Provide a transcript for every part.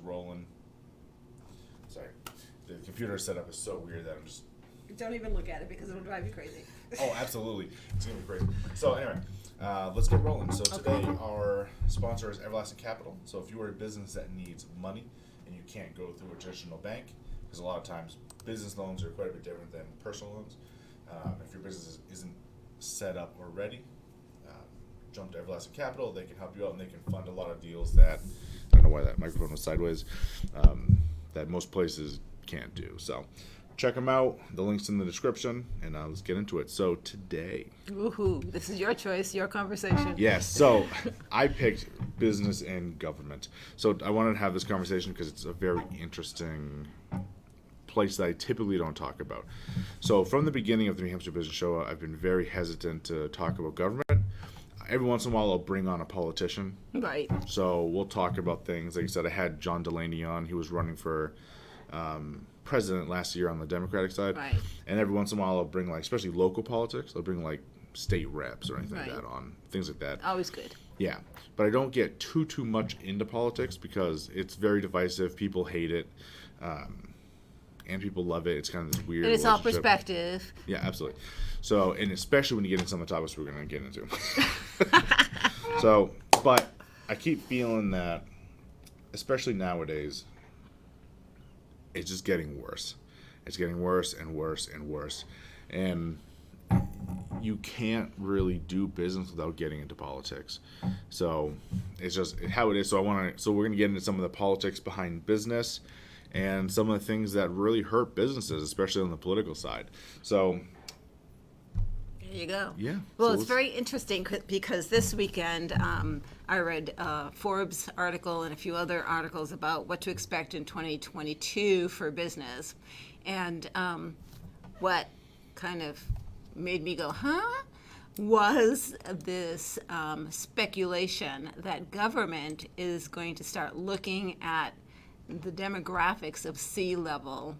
rolling. Sorry. The computer setup is so weird that I'm just... Don't even look at it because it'll drive you crazy. Oh, absolutely. It's going to be crazy. So anyway, let's get rolling. So today our sponsor is Everlasting Capital. So if you are a business that needs money and you can't go through a traditional bank, because a lot of times business loans are quite a bit different than personal loans. If your business isn't set up or ready, jump to Everlasting Capital. They can help you out and they can fund a lot of deals that, I don't know why that microphone was sideways, that most places can't do. So check them out. The link's in the description, and let's get into it. So today... Woohoo. This is your choice, your conversation. Yes. So I picked business and government. So I wanted to have this conversation because it's a very interesting place that I typically don't talk about. So from the beginning of the New Hampshire Business Show, I've been very hesitant to talk about government. Every once in a while, I'll bring on a politician. Right. So we'll talk about things. Like I said, I had John Delaney on. He was running for president last year on the Democratic side. Right. And every once in a while, I'll bring, like, especially local politics, I'll bring, like, state reps or anything Right. like that on. Things like that. Always good. Yeah. But I don't get too much into politics because it's very divisive. People hate it. And people love it. It's kind of this weird And it's all relationship. perspective. Yeah, absolutely. So, and especially when you get into some of the topics we're going to get into. So, but I keep feeling that, especially nowadays, it's just getting worse. It's getting worse and worse and worse. And you can't really do business without getting into politics. So, it's just how it is. So we're going to get into some of the politics behind business and some of the things that really hurt businesses, especially on the political side. So, There you go. yeah. Well, So it's very interesting because this weekend I read Forbes article and a few other articles about what to expect in 2022 for business. And what kind of made me go, huh? Was this speculation that government is going to start looking at the demographics of C-level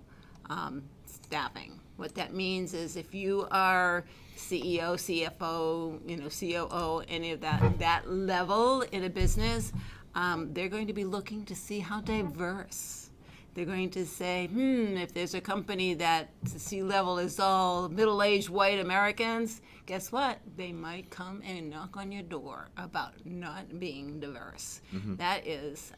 staffing. What that means is if you are CEO, CFO, COO, any of that level in a business, they're going to be looking to see how diverse. They're going to say, if there's a company that the C-level is all middle-aged white Americans, guess what? They might come and knock on your door about not being diverse. Mm-hmm. That is,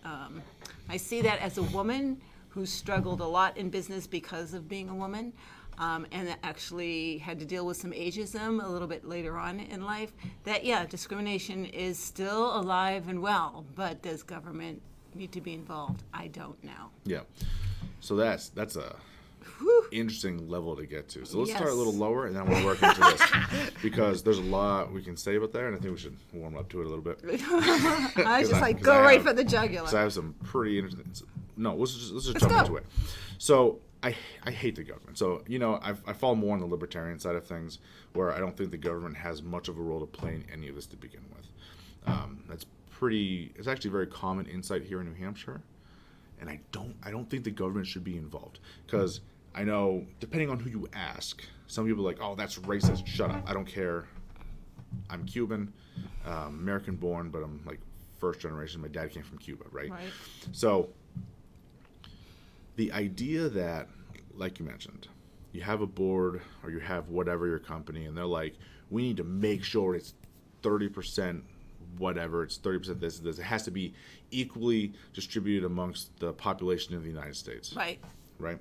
I see that as a woman who struggled a lot in business because of being a woman, and actually had to deal with some ageism a little bit later on in life. That, discrimination is still alive and well, but does government need to be involved? I don't know. Yeah. So that's a interesting level to get to. So let's start a little lower, and then we'll work into this because there's a lot we can say about that, and I think we should warm up to it a little bit. I was just go right for the jugular. Because I have some pretty interesting. No, let's just jump into it. So I hate the government. So I fall more on the libertarian side of things, where I don't think the government has much of a role to play in any of this to begin with. It's actually very common insight here in New Hampshire, and I don't think the government should be involved, because I know, depending on who you ask, some people are like, oh, that's racist, shut up, I don't care, I'm Cuban, American born, but I'm like first generation, my dad came from Cuba, right? So the idea that, like you mentioned, you have a board or you have whatever your company, and they're like, we need to make sure it's 30% whatever, it's 30% this. It has to be equally distributed amongst the population of the United States. Right?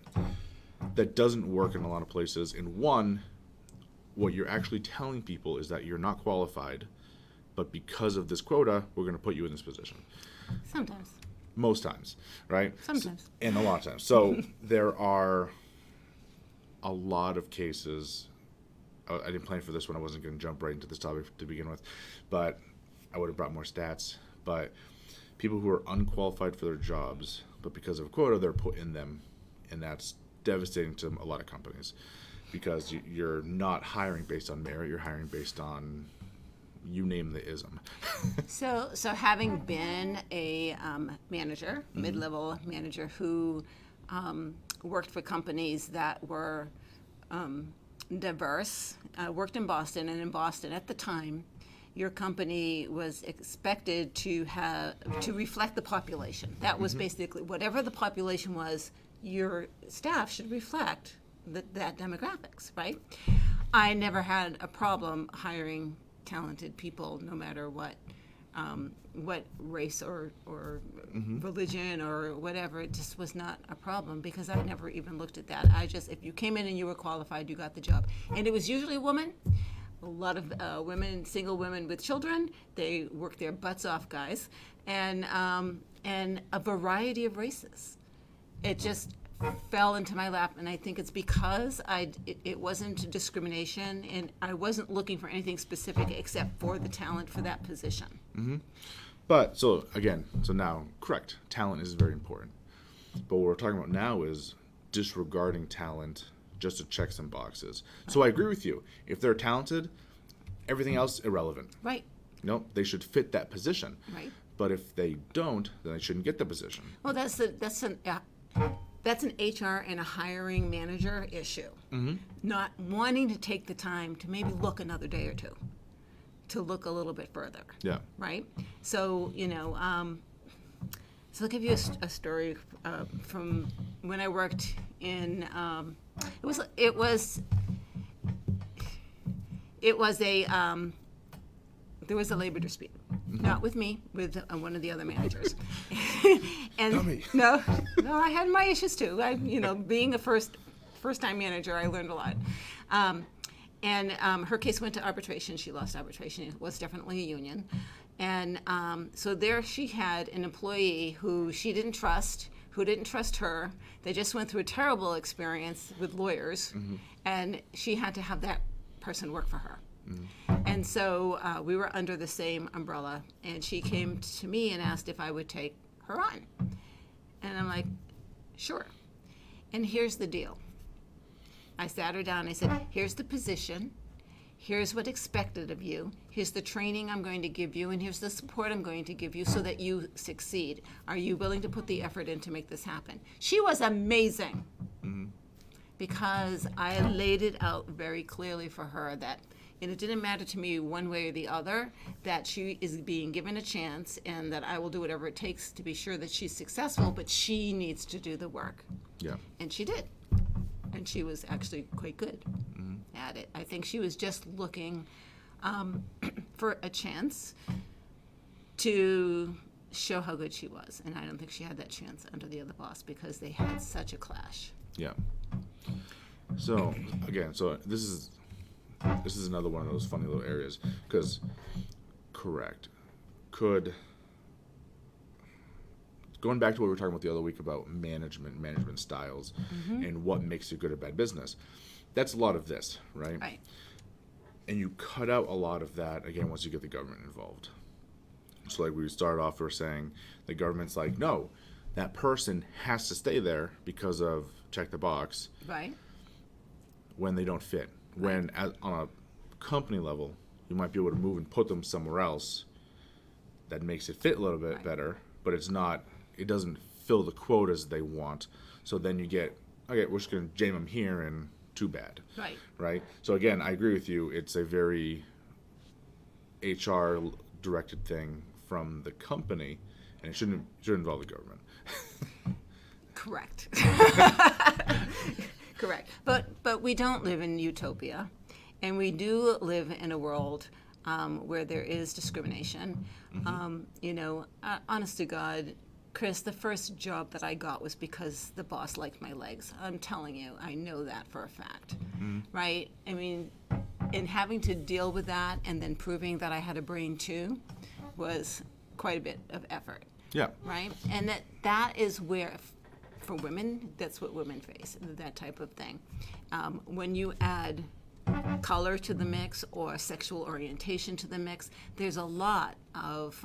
That doesn't work in a lot of places. And one, what you're actually telling people is that you're not qualified, but because of this quota, we're going to put you in this position. Sometimes. Most times, right? Sometimes. And a lot of times. So there are a lot of cases. I didn't plan for this one. I wasn't going to jump right into this topic to begin with, but I would have brought more stats. But people who are unqualified for their jobs, but because of a quota, they're put in them, and that's devastating to a lot of companies, because you're not hiring based on merit. You're hiring based on, you name the ism. So having been a manager, mid-level manager, who worked for companies that were diverse, worked in Boston, and in Boston at the time, your company was expected to reflect the population. That was basically whatever the population was, your staff should reflect that demographics, right? I never had a problem hiring talented people, no matter what race or religion or whatever. It just was not a problem because I never even looked at that. If you came in and you were qualified, you got the job. And it was usually a woman. A lot of women, single women with children, they work their butts off, guys, and a variety of races. It just fell into my lap, and I think it's because it wasn't discrimination, and I wasn't looking for anything specific except for the talent for that position. Mm-hmm. But so now, correct, talent is very important. But what we're talking about now is disregarding talent just to check some boxes. So I agree with you. If they're talented, everything else irrelevant. Right. No, they should fit that position. Right. But if they don't, then they shouldn't get the position. Well, that's an HR and a hiring manager issue. Mm-hmm. Not wanting to take the time to maybe look another day or two, to look a little bit further. Yeah. Right. So so I'll give you a story from when I worked in. It was there was a labor dispute, not with me, with one of the other managers. And no, I had my issues too. Being a first-time manager, I learned a lot. And her case went to arbitration. She lost arbitration. It was definitely a union. And so there she had an employee who she didn't trust, who didn't trust her. They just went through a terrible experience with lawyers, and she had to have that person work for her. And so we were under the same umbrella, and she came to me and asked if I would take her on. And I'm like, sure. And here's the deal. I sat her down and I said, here's the position. Here's what's expected of you. Here's the training I'm going to give you, and here's the support I'm going to give you so that you succeed. Are you willing to put the effort in to make this happen? She was amazing because I laid it out very clearly for her that, and it didn't matter to me one way or the other, that she is being given a chance and that I will do whatever it takes to be sure that she's successful, but she needs to do the work. Yeah. And she did. And she was actually quite good at it. I think she was just looking for a chance to show how good she was. And I don't think she had that chance under the other boss because they had such a clash. Yeah. So, again, this is another one of those funny little areas because, correct, going back to what we were talking about the other week about management styles and what makes a good or bad business, that's a lot of this, right? Right. And you cut out a lot of that, again, once you get the government involved. So like we started off, we were saying the government's like, no, that person has to stay there because of check the box. Right. When they don't fit. When on a company level, you might be able to move and put them somewhere else that makes it fit a little bit better, but it doesn't fill the quotas they want. So then you get, okay, we're just going to jam them here and too bad. Right. Right? So again, I agree with you. It's a very HR directed thing from the company, and it shouldn't involve the government. Correct. Correct. But we don't live in utopia, and we do live in a world where there is discrimination. Honest to God, Chris, the first job that I got was because the boss liked my legs. I'm telling you, I know that for a fact, right? I mean, and having to deal with that and then proving that I had a brain too was quite a bit of effort. Yeah. Right? And that is where, for women, that's what women face, that type of thing. When you add color to the mix or sexual orientation to the mix, there's a lot of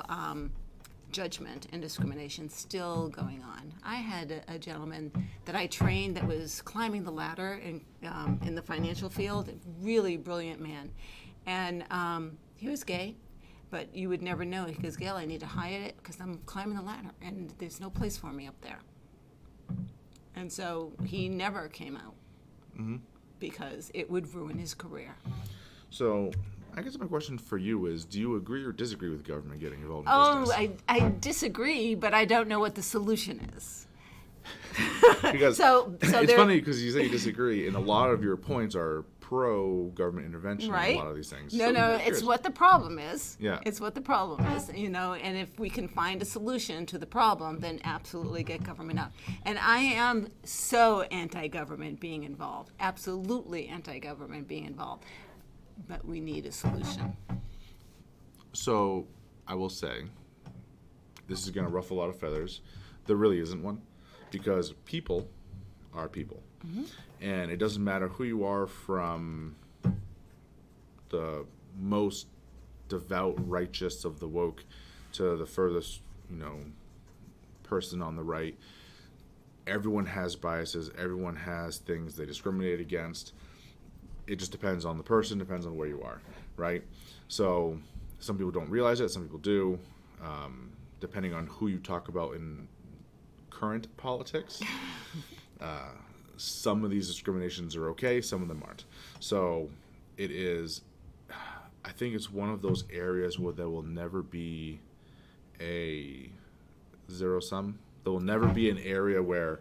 judgment and discrimination still going on. I had a gentleman that I trained that was climbing the ladder in the financial field, a really brilliant man. And he was gay, but you would never know. He goes, Gail, I need to hide it because I'm climbing the ladder and there's no place for me up there. And so he never came out because it would ruin his career. So I guess my question for you is, do you agree or disagree with government getting involved in Oh, business? I disagree, but I don't know what the solution is. Because so it's there- funny because you say you disagree, and a lot of your points are pro-government intervention Right? in a lot of these things. No, So no, I'm it's curious. what the problem is. Yeah. It's what the problem is, and if we can find a solution to the problem, then absolutely get government out. And I am so anti-government being involved, absolutely anti-government being involved, but we need a solution. So I will say, this is going to ruffle a lot of feathers. There really isn't one, because people are people. And it doesn't matter who you are, from the most devout righteous of the woke to the furthest, person on the right. Everyone has biases. Everyone has things they discriminate against. It just depends on the person, depends on where you are, right? So some people don't realize it, some people do, depending on who you talk about in current politics. Some of these discriminations are okay, some of them aren't. So it is, I think it's one of those areas where there will never be a zero sum. There will never be an area where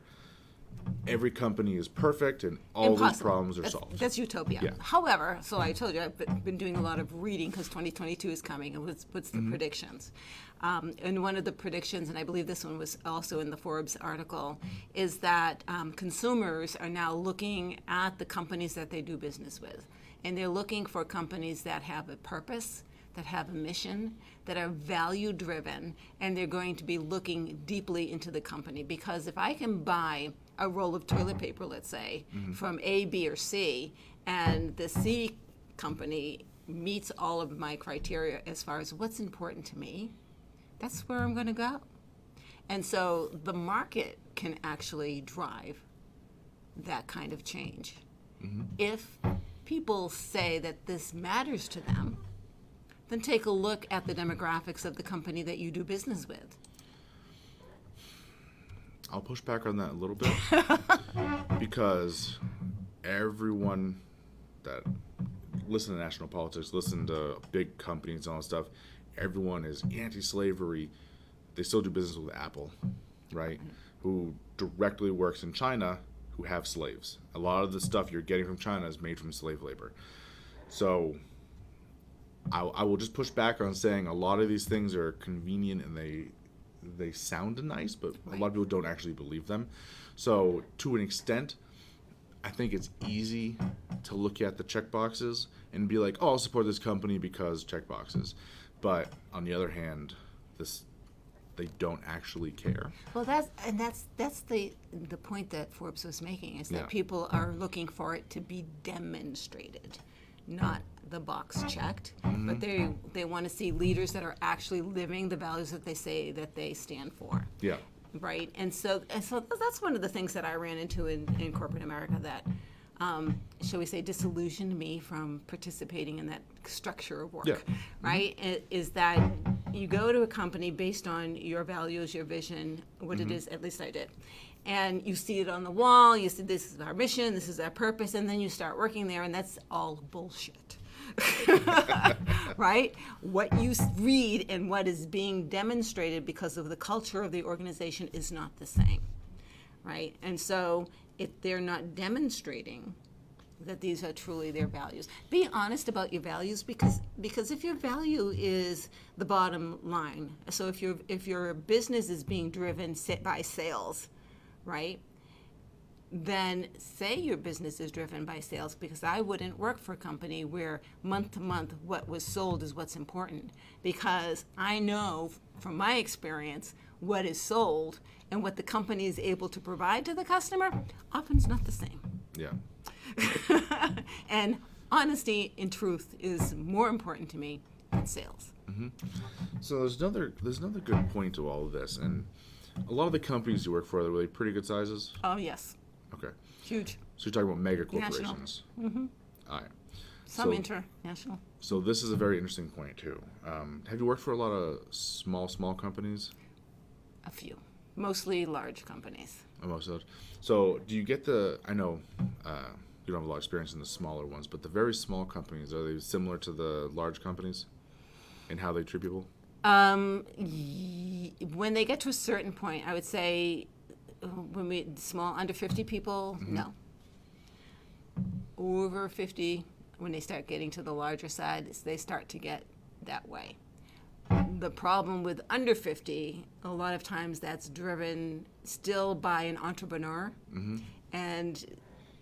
every company is perfect and all these Impossible. problems are solved. That's utopia. Yeah. However, so I told you I've been doing a lot of reading because 2022 is coming, and what's the predictions? And one of the predictions, and I believe this one was also in the Forbes article, is that consumers are now looking at the companies that they do business with, and they're looking for companies that have a purpose, that have a mission, that are value driven, and they're going to be looking deeply into the company. Because if I can buy a roll of toilet paper, let's say, from A, B, or C, and the C company meets all of my criteria as far as what's important to me, that's where I'm going to go. And so the market can actually drive that kind of change. If people say that this matters to them, then take a look at the demographics of the company that you do business with. I'll push back on that a little bit because everyone that listen to national politics, listen to big companies and all that stuff, everyone is anti-slavery. They still do business with Apple, right? Who directly works in China, who have slaves. A lot of the stuff you're getting from China is made from slave labor. So I will just push back on saying a lot of these things are convenient and they sound nice, but a lot of people don't actually believe them. So to an extent, I think it's easy to look at the check boxes and be like, oh, I'll support this company because check boxes. But on the other hand, they don't actually care. Well, that's the point that Forbes was making, is that Yeah. people are looking for it to be demonstrated, not the box checked, but they want to see leaders that are actually living the values that they say that they stand for. Yeah. Right, and so that's one of the things that I ran into in corporate America that, shall we say, disillusioned me from participating in that structure of work. Yeah. Right, is that you go to a company based on your values, your vision, what it is. At least I did, and you see it on the wall. You see, this is our mission, this is our purpose, and then you start working there, and that's all bullshit. Right? What you read and what is being demonstrated because of the culture of the organization is not the same. Right? And so if they're not demonstrating that these are truly their values, be honest about your values, because if your value is the bottom line, so if your business is being driven by sales, right? Then say your business is driven by sales, because I wouldn't work for a company where month to month what was sold is what's important, because I know from my experience what is sold and what the company is able to provide to the customer often is not the same. Yeah. And honesty and truth is more important to me than sales. So there's another good point to all of this, and a lot of the companies you work for are really pretty good sizes. Oh, yes. Okay. Huge. So you're talking about mega National. corporations. All right. Some So- international. So this is a very interesting point too. Have you worked for a lot of small companies? A few. Mostly large companies. Most of those. So do you get I know you don't have a lot of experience in the smaller ones, but the very small companies, are they similar to the large companies in how they treat people? When they get to a certain point, I would say when we small under 50 people, no. Over 50, when they start getting to the larger side, they start to get that way. The problem with under 50, a lot of times that's driven still by an entrepreneur. And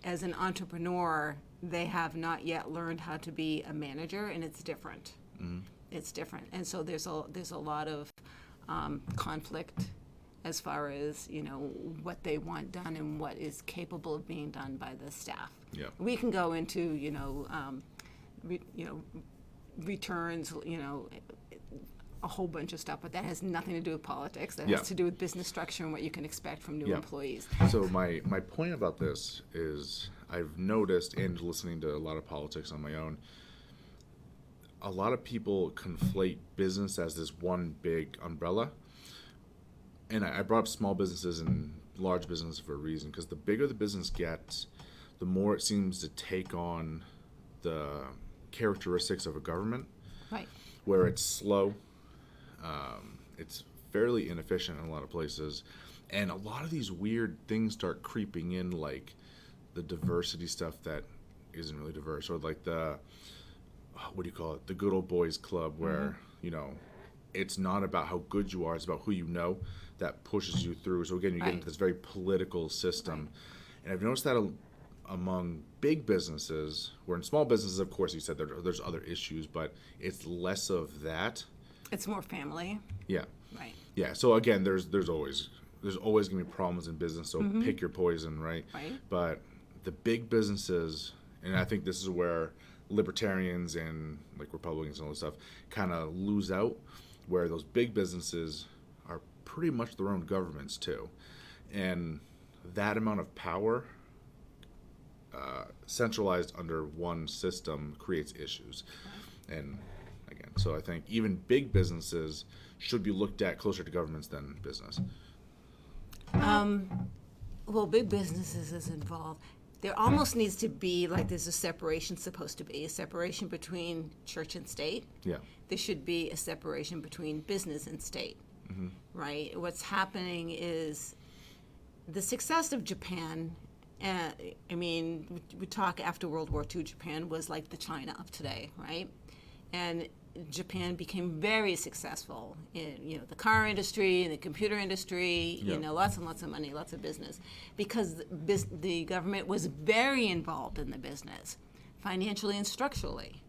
as an entrepreneur, they have not yet learned how to be a manager, and it's different. It's different. And so there's a lot of conflict as far as, what they want done and what is capable of being done by the staff. Yeah. We can go into, returns, a whole bunch of stuff, but that has nothing to do with politics. That has to do with business structure and what you can expect from new employees. So my point about this is I've noticed, and listening to a lot of politics on my own, a lot of people conflate business as this one big umbrella. And I brought up small businesses and large businesses for a reason, because the bigger the business gets, the more it seems to take on the characteristics of a government, Right. where it's slow, it's fairly inefficient in a lot of places, and a lot of these weird things start creeping in, like the diversity stuff that isn't really diverse, or like the, what do you call it, the good old boys club, where, it's not about how good you are, it's about who you know that pushes you through. So again, you get into this very political system. And I've noticed that among big businesses, where in small businesses, of course, you said there's other issues, but it's less of that. It's more family. Yeah. Right. Yeah. So again, there's always gonna be problems in business. So pick your poison, right? Right. But the big businesses, and I think this is where libertarians and like Republicans and all this stuff kind of lose out, where those big businesses are pretty much their own governments too, and that amount of power centralized under one system creates issues. And again, so I think even big businesses should be looked at closer to governments than business. Well, big businesses is involved. There almost needs to be, like there's a separation supposed to be, a separation between church and state. Yeah. There should be a separation between business and state, right? What's happening is the success of Japan, I mean, we talk after World War II, Japan was like the China of today, right? And Japan became very successful in, the car industry and the computer industry, lots and lots of money, lots of business, because the government was very involved in the business, financially and structurally.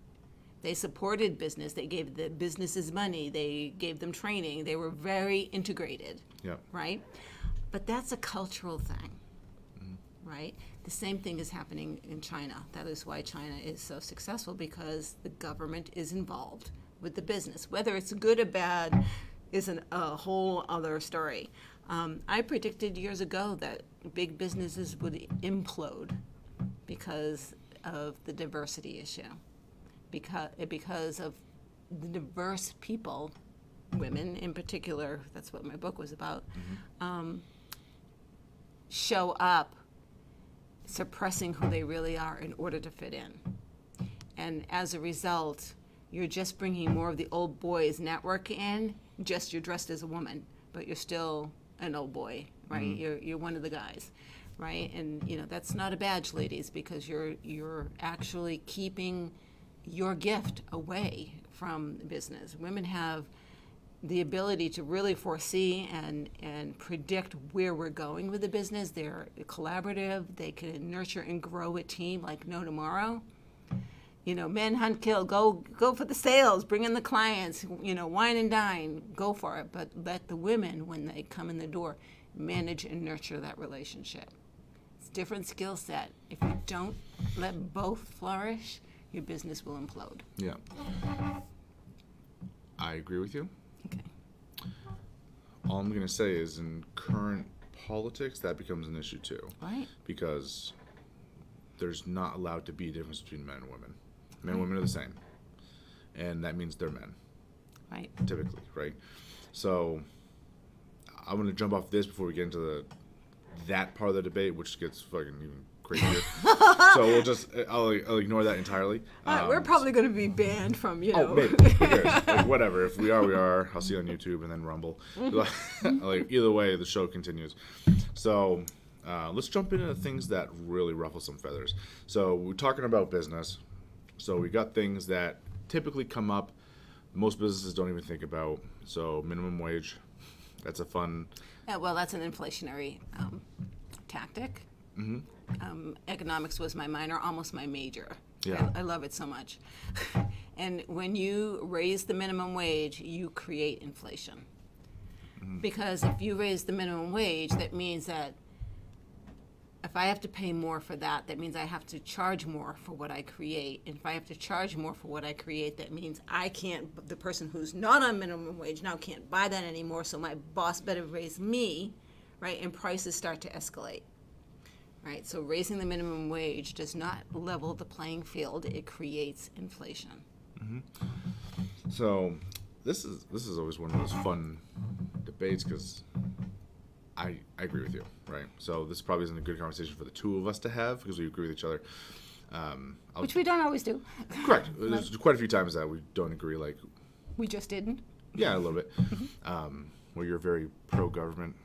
They supported business. They gave the businesses money. They gave them training. They were very integrated, right? But that's a cultural thing, right? The same thing is happening in China. That is why China is so successful, because the government is involved with the business. Whether it's good or bad is a whole other story. I predicted years ago that big businesses would implode because of the diversity issue, because of the diverse people, women in particular, that's what my book was about, show up suppressing who they really are in order to fit in. And as a result, you're just bringing more of the old boys network in, just you're dressed as a woman, but you're still an old boy, right? You're one of the guys, right? And that's not a badge, ladies, because you're actually keeping your gift away from business. Women have the ability to really foresee and predict where we're going with the business. They're collaborative. They can nurture and grow a team like no tomorrow. Men hunt, kill, go for the sales, bring in the clients, wine and dine, go for it. But let the women, when they come in the door, manage and nurture that relationship. It's a different skill set. If you don't let both flourish, your business will implode. Yeah. I agree with you. Okay. All I'm going to say is in current politics, that becomes an issue too. Right. Because there's not allowed to be a difference between men and women. Men and women are the same. And that means they're men. Right. Typically, right? So I'm going to jump off this before we get into that part of the debate, which gets fucking even crazier. So we'll just, I'll ignore that entirely. We're probably going to be banned from, Oh, maybe. Who cares? Like, whatever. If we are, we are. I'll see you on YouTube and then Rumble. Like, either way, the show continues. So let's jump into things that really ruffle some feathers. So we're talking about business. So we got things that typically come up most businesses don't even think about. So minimum wage, that's a fun. Yeah, well, that's an inflationary tactic. Economics was my minor, almost my major. Yeah. I love it so much. And when you raise the minimum wage, you create inflation. Because if you raise the minimum wage, that means that if I have to pay more for that, that means I have to charge more for what I create. And if I have to charge more for what I create, that means the person who's not on minimum wage now can't buy that anymore, so my boss better raise me, right? And prices start to escalate, right? So raising the minimum wage does not level the playing field, it creates inflation. So this is always one of those fun debates because I agree with you, right? So this probably isn't a good conversation for the two of us to have because we agree with each other. Which we don't always do. Correct. There's quite a few times that we don't agree. Like We just didn't. yeah, a little bit. Where you're very pro-government.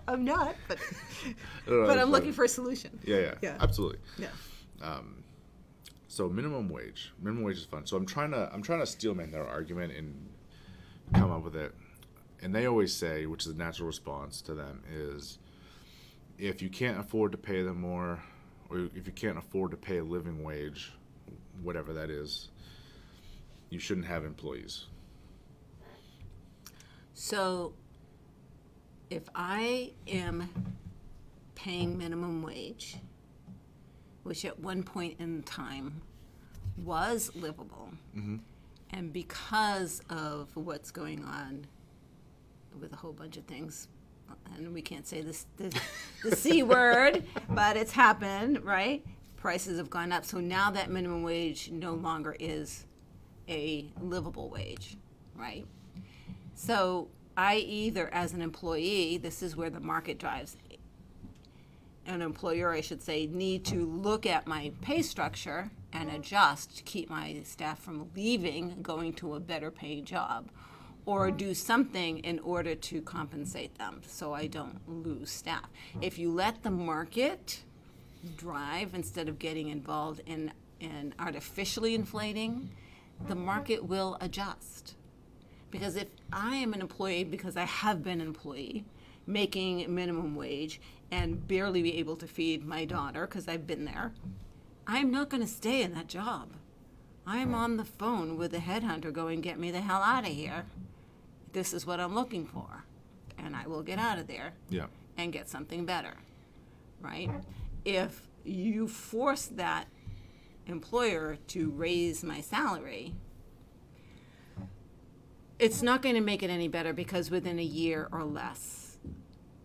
I'm not, but I don't know, but it's I'm looking funny. for a solution. Yeah, absolutely. Yeah. So minimum wage is fun. So I'm trying to steelman their argument and come up with it. And they always say, which is a natural response to them, is if you can't afford to pay them more, or if you can't afford to pay a living wage, whatever that is, you shouldn't have employees. So if I am paying minimum wage, which at one point in time was livable, and because of what's going on with a whole bunch of things, and we can't say the C word, but it's happened, right? Prices have gone up, so now that minimum wage no longer is a livable wage, right? So I either, as an employee, this is where the market drives, an employer, I should say, need to look at my pay structure and adjust to keep my staff from leaving, going to a better paying job, or do something in order to compensate them so I don't lose staff. If you let the market drive instead of getting involved in artificially inflating, the market will adjust. Because if I am an employee, because I have been an employee, making minimum wage and barely be able to feed my daughter, because I've been there, I'm not going to stay in that job. I'm on the phone with the headhunter going, get me the hell out of here. This is what I'm looking for. And I will get out of there and get something better, right? If you force that employer to raise my salary, it's not going to make it any better because within a year or less,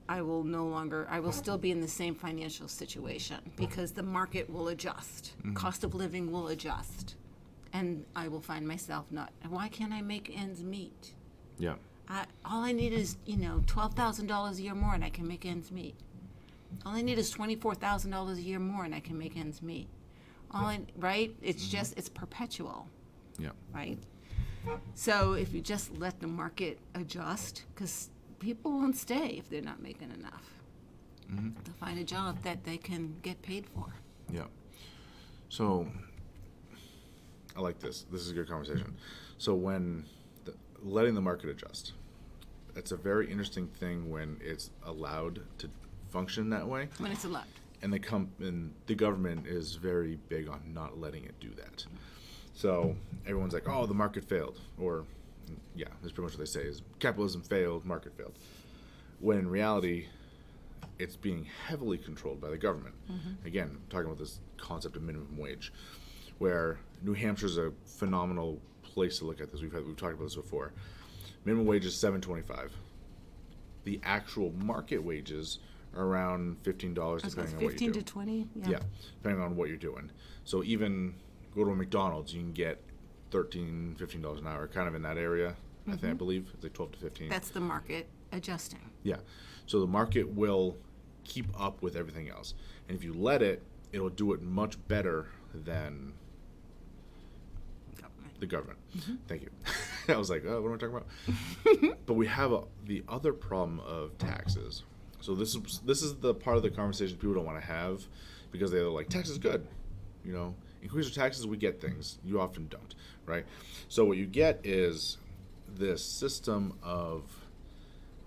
I will still be in the same financial situation because the market will adjust. Cost of living will adjust. And I will find myself why can't I make ends meet? Yeah. All I need is, $12,000 a year more and I can make ends meet. All I need is $24,000 a year more and I can make ends meet. Right? It's just, it's perpetual. Yeah. Right? So if you just let the market adjust, because people won't stay if they're not making enough to find a job that they can get paid for. Yeah. So I like this. This is a good conversation. So when letting the market adjust, it's a very interesting thing when it's allowed to function that way. When it's allowed. And the government is very big on not letting it do that. So everyone's like, oh, the market failed. Or, yeah, that's pretty much what they say is capitalism failed, market failed. When in reality, it's being heavily controlled by the government. Again, talking about this concept of minimum wage, where New Hampshire's a phenomenal place to look at this. We've talked about this before. Minimum wage is $7.25. The actual market wages are around $15 depending on what you do. 15 to 20? Yeah, depending on what you're doing. So even go to a McDonald's, you can get $13, $15 an hour, kind of in that area. I believe it's like 12 to 15. That's the market adjusting. Yeah. So the market will keep up with everything else. And if you let it, it'll do it much better than the government. Thank you. I was like, oh, what am I talking about? But we have the other problem of taxes. So this is the part of the conversation people don't want to have, because they're like, tax is good. You know, increase your taxes, we get things. You often don't, right? So what you get is this system of,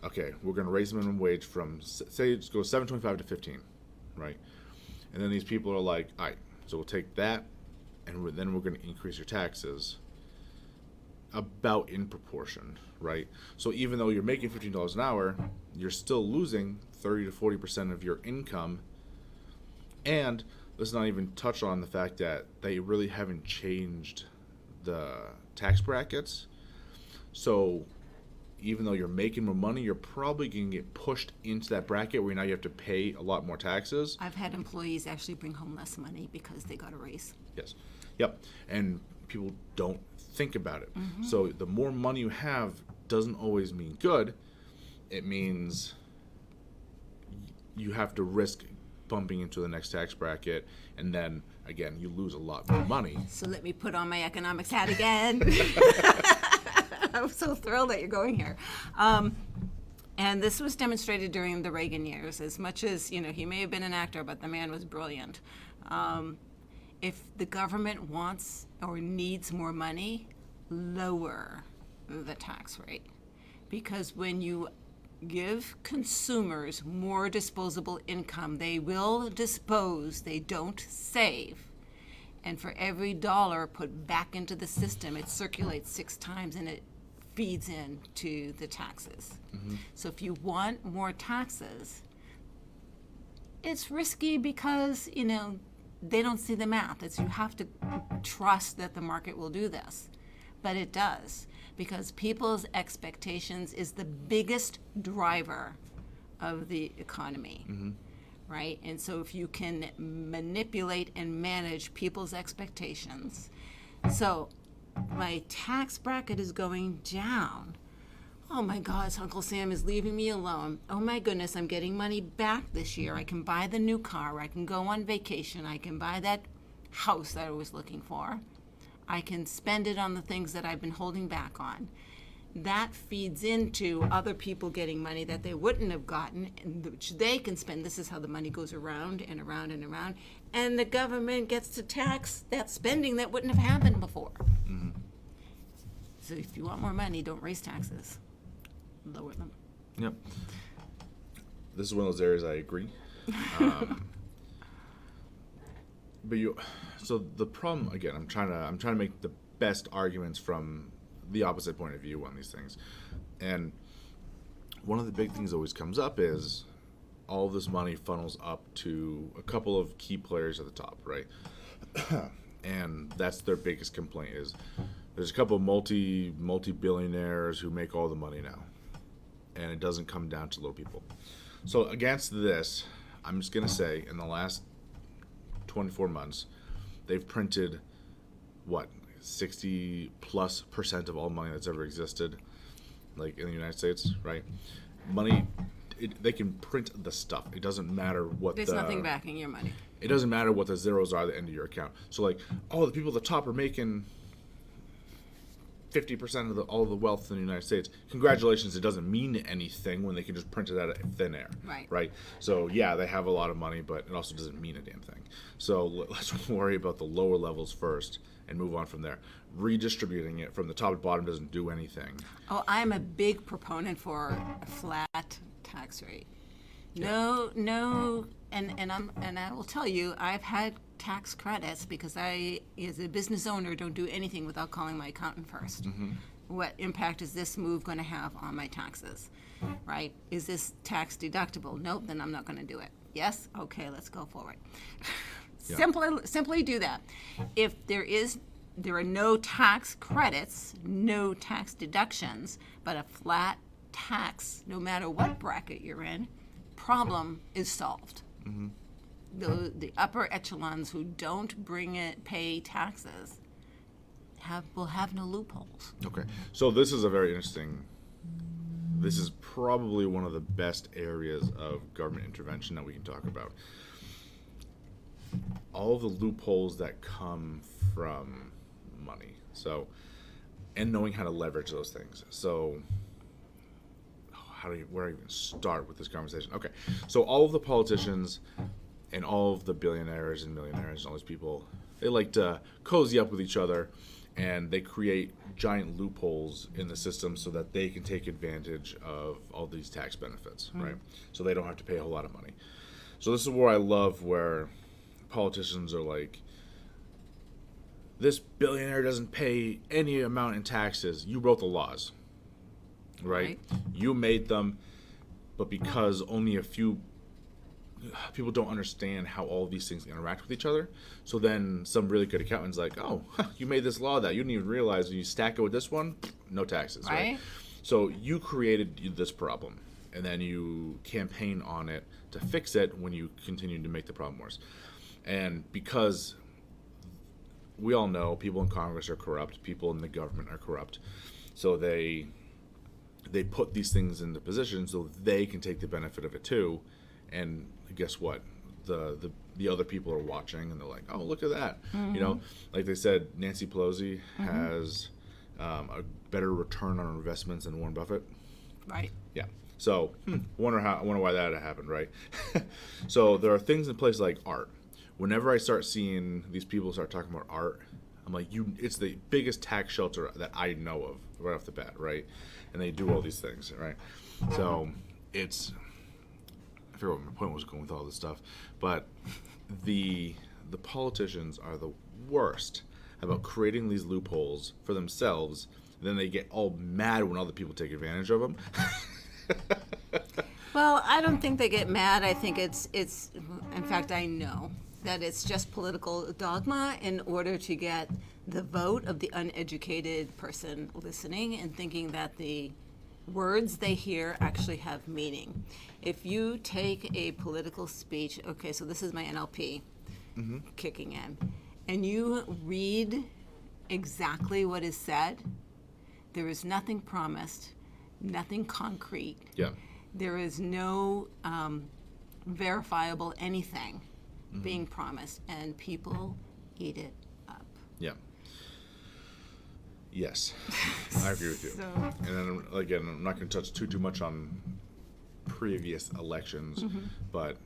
okay, we're going to raise the minimum wage from, say, it goes $7.25 to 15, right? And then these people are like, all right, so we'll take that, and then we're going to increase your taxes about in proportion, right? So even though you're making $15 an hour, you're still losing 30 to 40% of your income. And let's not even touch on the fact that they really haven't changed the tax brackets. So even though you're making more money, you're probably going to get pushed into that bracket where now you have to pay a lot more taxes. I've had employees actually bring home less money because they got a raise. Yes. Yep. And people don't think about it. So the more money you have doesn't always mean good. It means you have to risk bumping into the next tax bracket, and then again you lose a lot more money. So let me put on my economics hat again. I'm so thrilled that you're going here. And this was demonstrated during the Reagan years. As much as, you know, he may have been an actor, but the man was brilliant. If the government wants or needs more money, lower the tax rate. Because when you give consumers more disposable income, they will dispose, they don't save. And for every dollar put back into the system, it circulates 6 times and it feeds into the taxes. So if you want more taxes, it's risky because, you know, they don't see the math. It's, you have to trust that the market will do this. But it does, because people's expectations is the biggest driver of the economy, right? And so if you can manipulate and manage people's expectations. So my tax bracket is going down. Oh my gosh, Uncle Sam is leaving me alone. Oh my goodness, I'm getting money back this year. I can buy the new car. I can go on vacation. I can buy that house that I was looking for. I can spend it on the things that I've been holding back on. That feeds into other people getting money that they wouldn't have gotten, which they can spend. This is how the money goes around and around and around. And the government gets to tax that spending that wouldn't have happened before. So if you want more money, don't raise taxes. Lower them. Yep. This is one of those areas I agree. But so the problem, again, I'm trying to make the best arguments from the opposite point of view on these things. And one of the big things that always comes up is all this money funnels up to a couple of key players at the top, right? And that's their biggest complaint is there's a couple of multi-billionaires who make all the money now. And it doesn't come down to little people. So against this, I'm just going to say in the last 24 months, they've printed, 60+% of all money that's ever existed, like in the United States, right? Money, they can print the stuff. It doesn't matter what There's nothing backing your money. It doesn't matter what the zeros are at the end of your account. So like, the people at the top are making 50% of all the wealth in the United States. Congratulations, it doesn't mean anything when they can just print it out of thin air. Right? So yeah, they have a lot of money, but it also doesn't mean a damn thing. So let's worry about the lower levels first and move on from there. Redistributing it from the top to bottom doesn't do anything. Oh, I'm a big proponent for a flat tax rate. No, and I will tell you, I've had tax credits because I, as a business owner, don't do anything without calling my accountant first. What impact is this move going to have on my taxes, right? Is this tax deductible? Nope, then I'm not going to do it. Yes? Okay, let's go forward. Simply do that. If there are no tax credits, no tax deductions, but a flat tax, no matter what bracket you're in, problem is solved. The upper echelons who don't pay taxes will have no loopholes. Okay, so this is a very interesting this is probably one of the best areas of government intervention that we can talk about. All of the loopholes that come from money. So, and knowing how to leverage those things. So, where do I even start with this conversation? Okay, so all of the politicians and all of the billionaires and millionaires and all these people, they like to cozy up with each other, and they create giant loopholes in the system so that they can take advantage of all these tax benefits, right? So they don't have to pay a whole lot of money. So this is where I love where politicians are like, this billionaire doesn't pay any amount in taxes. You wrote the laws, right? You made them, but because only a few people don't understand how all of these things interact with each other, so then some really good accountant's like, oh, you made this law that you didn't even realize, when you stack it with this one, no taxes, right? So you created this problem, and then you campaign on it to fix it when you continue to make the problem worse. And because we all know people in Congress are corrupt, people in the government are corrupt, so they put these things into position so they can take the benefit of it too. And guess what? The other people are watching, and they're like, oh, look at that. You know, like they said, Nancy Pelosi has a better return on investments than Warren Buffett. Right. Yeah. So wonder why that happened, right? So there are things in place like art. Whenever I start seeing these people start talking about art, I'm like, it's the biggest tax shelter that I know of right off the bat, right? And they do all these things, right? So it's, I forget what my point was going with all this stuff, but the politicians are the worst about creating these loopholes for themselves. Then they get all mad when other people take advantage of them. Well, I don't think they get mad. I think it's in fact, I know that it's just political dogma in order to get the vote of the uneducated person listening and thinking that the words they hear actually have meaning. If you take a political speech, okay, so this is my NLP kicking in, and you read exactly what is said, there is nothing promised, nothing concrete. Yeah. There is no verifiable anything being promised, and people eat it up. Yeah. Yes, I agree with you. So, and then again, I'm not going to touch too much on previous elections, but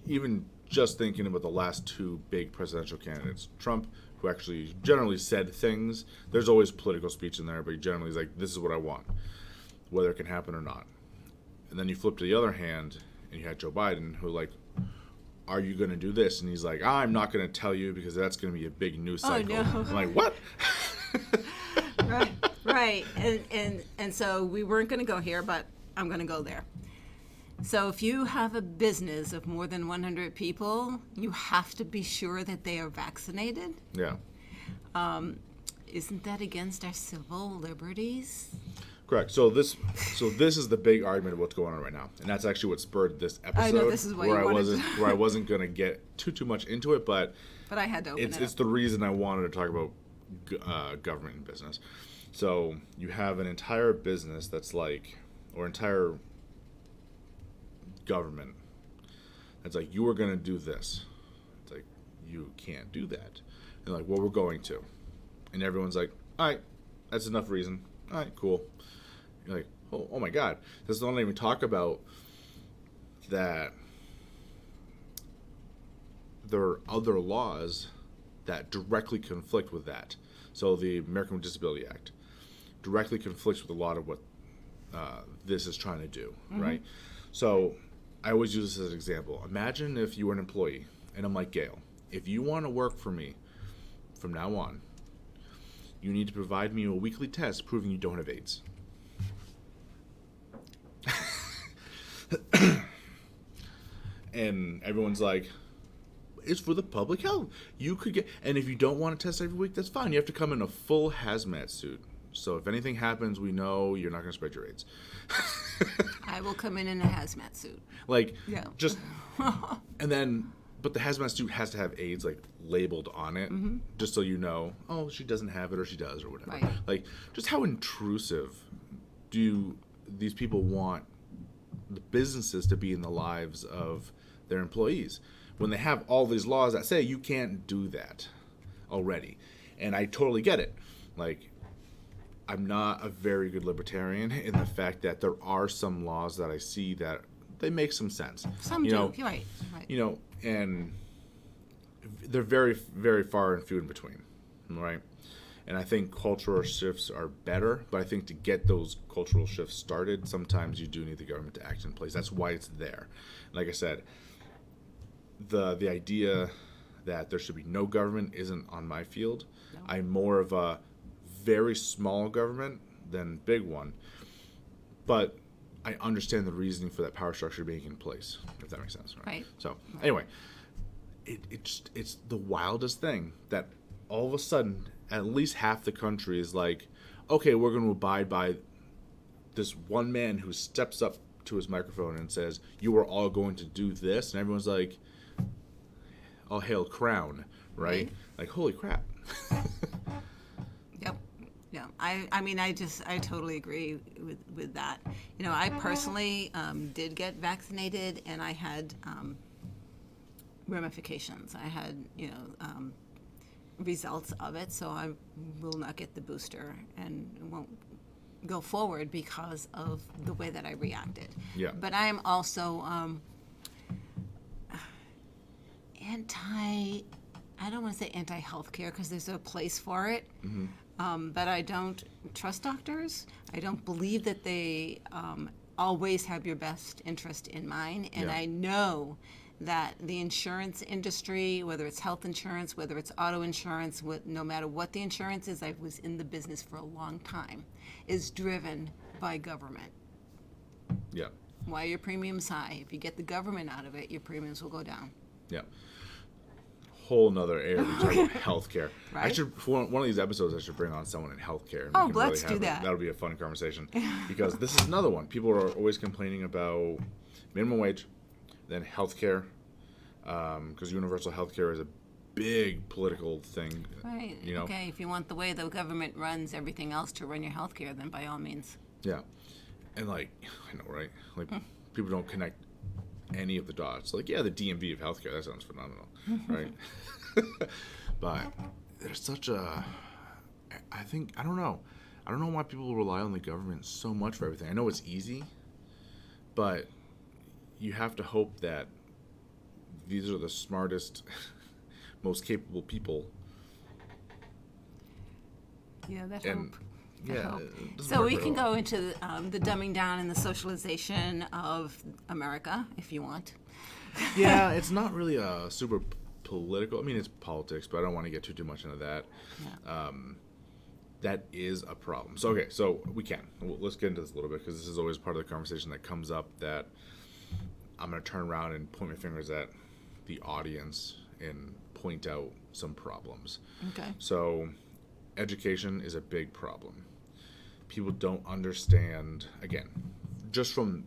even just thinking about the last two big presidential candidates, Trump, who actually generally said things, there's always political speech in there, but he generally is like, this is what I want, whether it can happen or not. And then you flip to the other hand, and you had Joe Biden, who like, are you going to do this? And he's like, I'm not going to tell you because that's going to be a big news cycle. Oh, no. I'm like, what? right. And so we weren't going to go here, but I'm going to go there. So if you have a business of more than 100 people, you have to be sure that they are vaccinated. Yeah. Isn't that against our civil liberties? Correct. So this is the big argument of what's going on right now, and that's actually what spurred this episode. I know this is what you wanted where I wasn't going to get too much into it, but I had to open it up. It's the reason I wanted to talk about government and business. So you have an entire business that's like, or entire government that's like, you are going to do this. It's like, you can't do that. And like, well, we're going to, and everyone's like, all right, that's enough reason. All right, cool. You're like, oh my God. This doesn't even talk about that there are other laws that directly conflict with that. So the American with Disability Act directly conflicts with a lot of what this is trying to do, right? So I always use this as an example. Imagine if you were an employee, and I'm like, Gail, if you want to work for me from now on, you need to provide me a weekly test proving you don't have AIDS. And everyone's like, it's for the public health. You could get, and if you don't want to test every week, that's fine. You have to come in a full hazmat suit. So if anything happens, we know you're not going to spread your AIDS. I will come in a hazmat suit. Like, Yeah. just, and then, but the hazmat suit has to have AIDS, like, labeled on it, just so you know, oh, she doesn't have it, or she does, or whatever. Right. Like, just how intrusive do these people want the businesses to be in the lives of their employees when they have all these laws that say you can't do that already? And I totally get it. Like, I'm not a very good libertarian in the fact that there are some laws that I see that they make some sense. Some do. You're right. And they're very, very far and few in between, right? And I think cultural shifts are better, but I think to get those cultural shifts started, sometimes you do need the government to act in place. That's why it's there. Like I said, the idea that there should be no government isn't on my field. No. I'm more of a very small government than big one, but I understand the reasoning for that power structure being in place, if that makes sense. Right. So anyway, it's the wildest thing that all of a sudden at least half the country is like, okay, we're going to abide by this one man who steps up to his microphone and says, you are all going to do this, and everyone's like, all hail Crown, right? Like, holy crap. Yep. Yeah. I mean, I totally agree with that. I personally did get vaccinated, and I had ramifications. I had, results of it, so I will not get the booster and won't go forward because of the way that I reacted. Yeah. But I am also I don't want to say anti-healthcare because there's a place for it. Mm-hmm. But I don't trust doctors. I don't believe that they always have your best interest in mind. And I know that the insurance industry, whether it's health insurance, whether it's auto insurance, no matter what the insurance is, I was in the business for a long time, is driven by government. Yeah. Why are your premiums high? If you get the government out of it, your premiums will go down. Yeah. Whole nother area we talk about healthcare. Right? I should, for one of these episodes, I should bring on someone in healthcare. Oh, let's do that. That'll be a fun conversation because this is another one. People are always complaining about minimum wage, then healthcare, because universal healthcare is a big political thing. Right. Okay. If you want the way the government runs everything else to run your healthcare, then by all means. Yeah, and I know, right? People don't connect any of the dots. The DMV of healthcare, that sounds phenomenal, right? But there's such a, I don't know why people rely on the government so much for everything. I know it's easy, but you have to hope that these are the smartest, most capable people. Yeah, that hope. Yeah. So we can go into the dumbing down and the socialization of America, if you want. Yeah, it's not really a super political. I mean, it's politics, but I don't want to get too much into that. Yeah. That is a problem. So, okay, so we can. Let's get into this a little bit because this is always part of the conversation that comes up that I'm going to turn around and point my fingers at the audience and point out some problems. Okay. So, education is a big problem. People don't understand, again, just from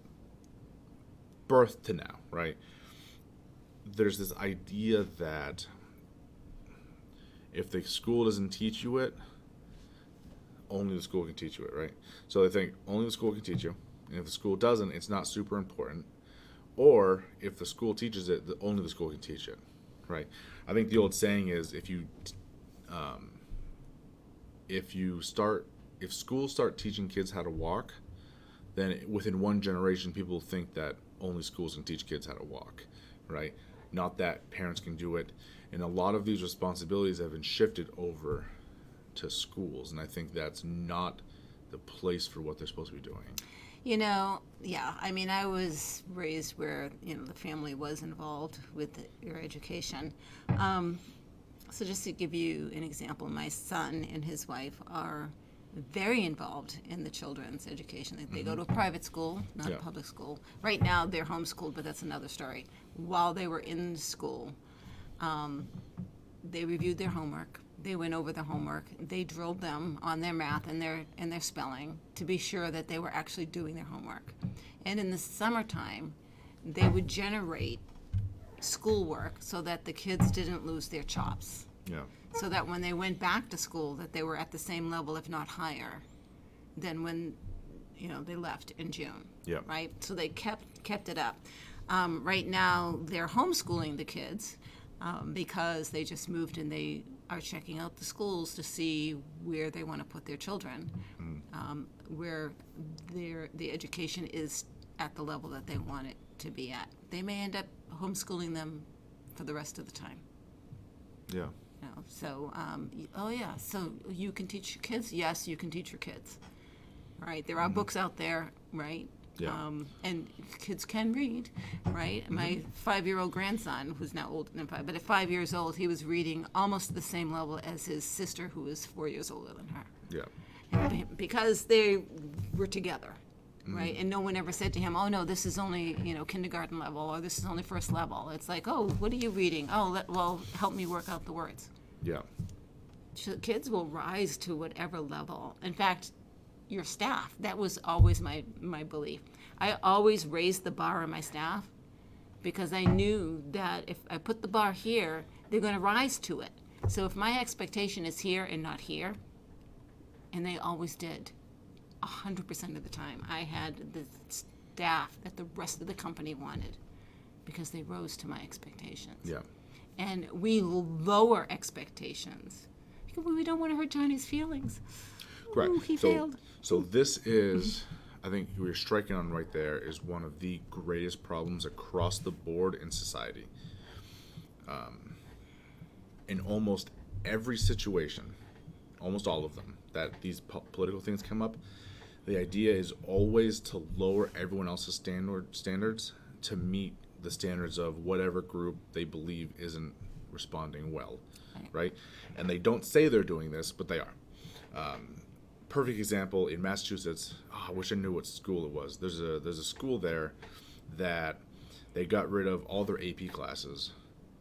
birth to now, right? There's this idea that if the school doesn't teach you it, only the school can teach you it, right? So they think only the school can teach you, and if the school doesn't, it's not super important. Or if the school teaches it, only the school can teach it, right? I think the old saying is if schools start teaching kids how to walk, then within one generation, people think that only schools can teach kids how to walk, right? Not that parents can do it. And a lot of these responsibilities have been shifted over to schools, and I think that's not the place for what they're supposed to be doing. Yeah. I mean, I was raised where, the family was involved with your education. So just to give you an example, my son and his wife are very involved in the children's education. They go to a private school, not a public school. Right now, they're homeschooled, but that's another story. While they were in school, they reviewed their homework. They went over their homework. They drilled them on their math and their spelling to be sure that they were actually doing their homework. And in the summertime, they would generate schoolwork so that the kids didn't lose their chops. Yeah. So that when they went back to school, that they were at the same level, if not higher, than when they left in June. Yeah. Right? So they kept it up. Right now, they're homeschooling the kids because they just moved and they are checking out the schools to see where they want to put their children, where the education is at the level that they want it to be at. They may end up homeschooling them for the rest of the time. Yeah. So, so you can teach your kids? Yes, you can teach your kids. Right? There are books out there, right? Yeah. And kids can read, right? My 5-year-old grandson, who's now older than 5, but at 5 years old, he was reading almost the same level as his sister, who is 4 years older than her. Yeah. Because they were together, right? And no one ever said to him, "Oh no, this is only kindergarten level, or this is only first level." It's like, "Oh, what are you reading? Oh, well, help me work out the words." Yeah. Kids will rise to whatever level. In fact, your staff, that was always my belief. I always raised the bar on my staff because I knew that if I put the bar here, they're going to rise to it. So if my expectation is here and not here, and they always did, 100% of the time, I had the staff that the rest of the company wanted because they rose to my expectations. Yeah. And we lower expectations because we don't want to hurt Johnny's feelings. Correct. Ooh, he failed. So this is, I think we're striking on right there, is one of the greatest problems across the board in society. In almost every situation, almost all of them, that these political things come up, the idea is always to lower everyone else's standards to meet the standards of whatever group they believe isn't responding well, right? And they don't say they're doing this, but they are. Perfect example in Massachusetts. I wish I knew what school it was. There's a school there that they got rid of all their AP classes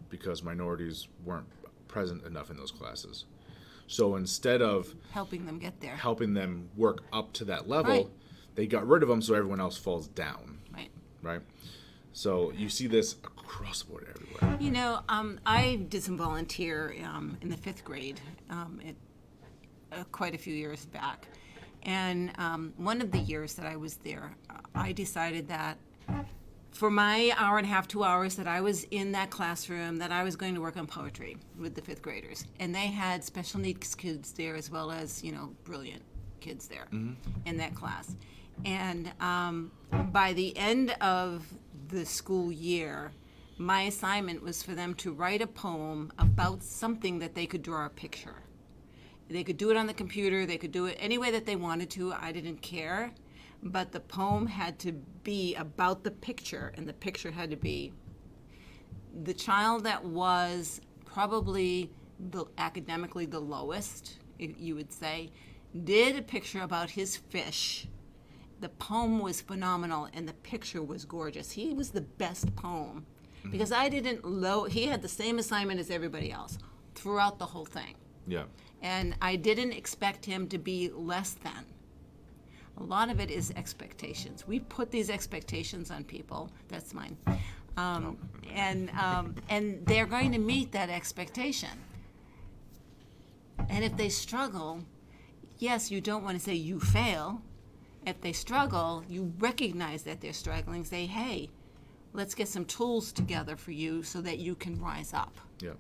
because minorities weren't present enough in those classes. So instead of Helping them get there. helping them work up to that level, Right. they got rid of them so everyone else falls down, Right. right? So you see this across the board everywhere. I did some volunteer in the 5th grade quite a few years back. And one of the years that I was there, I decided that for my hour and a half, 2 hours that I was in that classroom, that I was going to work on poetry with the 5th graders. And they had special needs kids there as well as, brilliant kids there in that class. And by the end of the school year, my assignment was for them to write a poem about something that they could draw a picture. They could do it on the computer, they could do it any way that they wanted to, I didn't care. But the poem had to be about the picture, and the picture had to be the child that was probably academically the lowest, you would say, did a picture about his fish. The poem was phenomenal, and the picture was gorgeous. He was the best poem because he had the same assignment as everybody else throughout the whole thing. Yeah. And I didn't expect him to be less than. A lot of it is expectations. We put these expectations on people. That's mine. And they're going to meet that expectation. And if they struggle, yes, you don't want to say you fail. If they struggle, you recognize that they're struggling. Say, hey, let's get some tools together for you so that you can rise up. Yeah.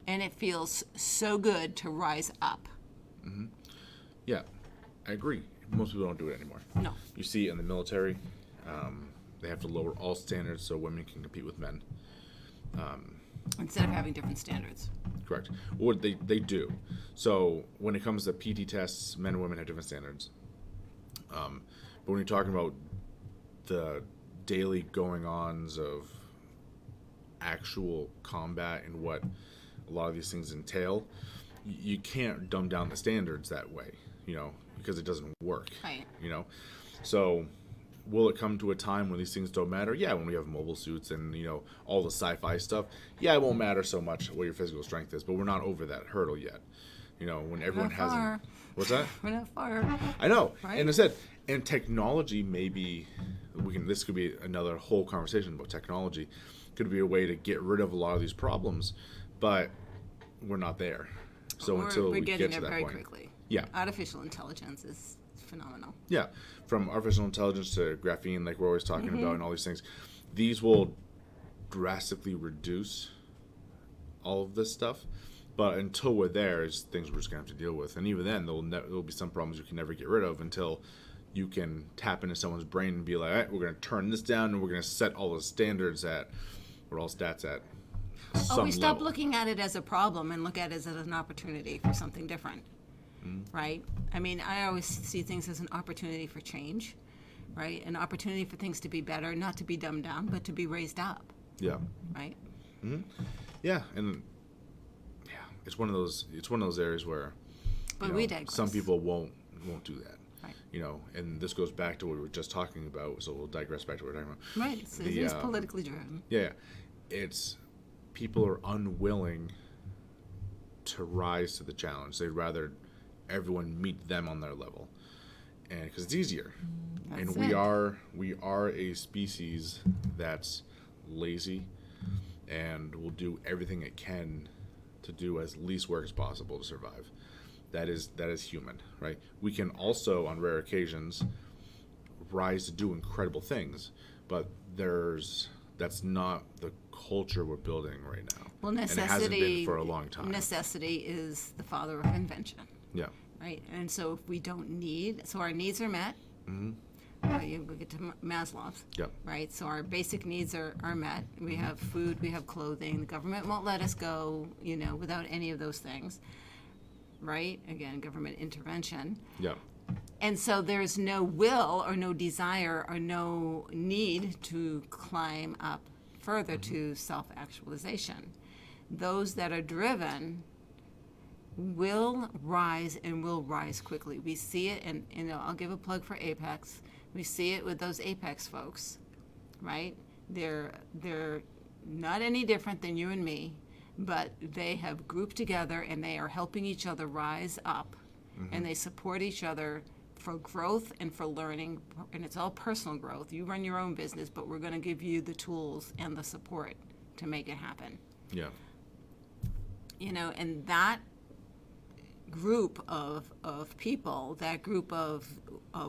And it feels so good to rise up. Yeah, I agree. Most people don't do it anymore. No. You see in the military, they have to lower all standards so women can compete with men. Instead of having different standards. Correct. Well, they do. So when it comes to PT tests, men and women have different standards. But when you're talking about the daily going-ons of actual combat and what a lot of these things entail, you can't dumb down the standards that way, because it doesn't work. Right. So will it come to a time when these things don't matter? Yeah, when we have mobile suits and, all the sci-fi stuff. Yeah, it won't matter so much what your physical strength is, but we're not over that hurdle yet. When everyone Not hasn't. far. What's that? We're not far. I know. Right. And I said, and technology this could be another whole conversation about technology. Could be a way to get rid of a lot of these problems, but we're not there. So until we're we getting get there to that very point. quickly. Yeah. Artificial intelligence is phenomenal. Yeah, from artificial intelligence to graphene, like we're always talking about, and all these things, these will drastically reduce all of this stuff. But until we're there, it's things we're just gonna have to deal with. And even then, there'll be some problems you can never get rid of until you can tap into someone's brain and be like, all right, we're gonna turn this down and we're gonna set all the standards at, or all stats at some We stop level. looking at it as a problem and look at it as an opportunity for something different, right? I mean, I always see things as an opportunity for change, right? An opportunity for things to be better, not to be dumbed down, but to be raised up, Yeah, right? yeah, and yeah, it's one of those areas where But you we know, digress. some people won't do that. Right. You know, and this goes back to what we were just talking about, so we'll digress back to what we were talking about. Right, so it is politically driven. Yeah, it's people are unwilling to rise to the challenge. They'd rather everyone meet them on their level, and because it's easier. And That's we it. are a species that's lazy, and will do everything it can to do as least work as possible to survive. That is human, right? We can also, on rare occasions, rise to do incredible things, but that's not the culture we're building right now. Well, and it hasn't been necessity for a long time. Necessity is the father of invention, Yeah, right? And so if we don't need, so our needs are met. You get to Maslow's, yeah, right? So our basic needs are met. We have food, we have clothing. The government won't let us go, without any of those things, right? Again, government intervention. yeah, And so there's no will or no desire or no need to climb up further to self-actualization. Those that are driven will rise and will rise quickly. We see it, and I'll give a plug for Apex. We see it with those Apex folks, right? They're not any different than you and me, but they have grouped together and they are helping each other rise up, and they support each other for growth and for learning, and it's all personal growth. You run your own business, but we're going to give you the tools and the support to make it happen. yeah, And that group of people, that group of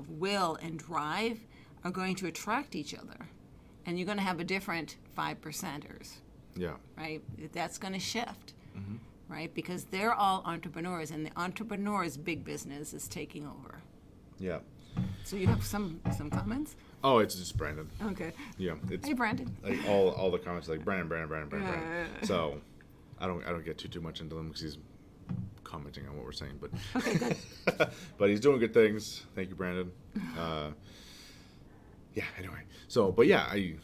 will and drive are going to attract each other. And you're going to have a different 5%ers, yeah, right? That's going to shift, right? Because they're all entrepreneurs, and the entrepreneur's big business is taking over. yeah. So you have some comments? Oh, it's just Brandon. Okay. Yeah, it's Hey, Brandon. like all the comments like Brandon. So I don't get too much into them because he's commenting on what we're saying, but Okay, good. but he's doing good things. Thank you, Brandon. Yeah. Anyway, so but yeah, have you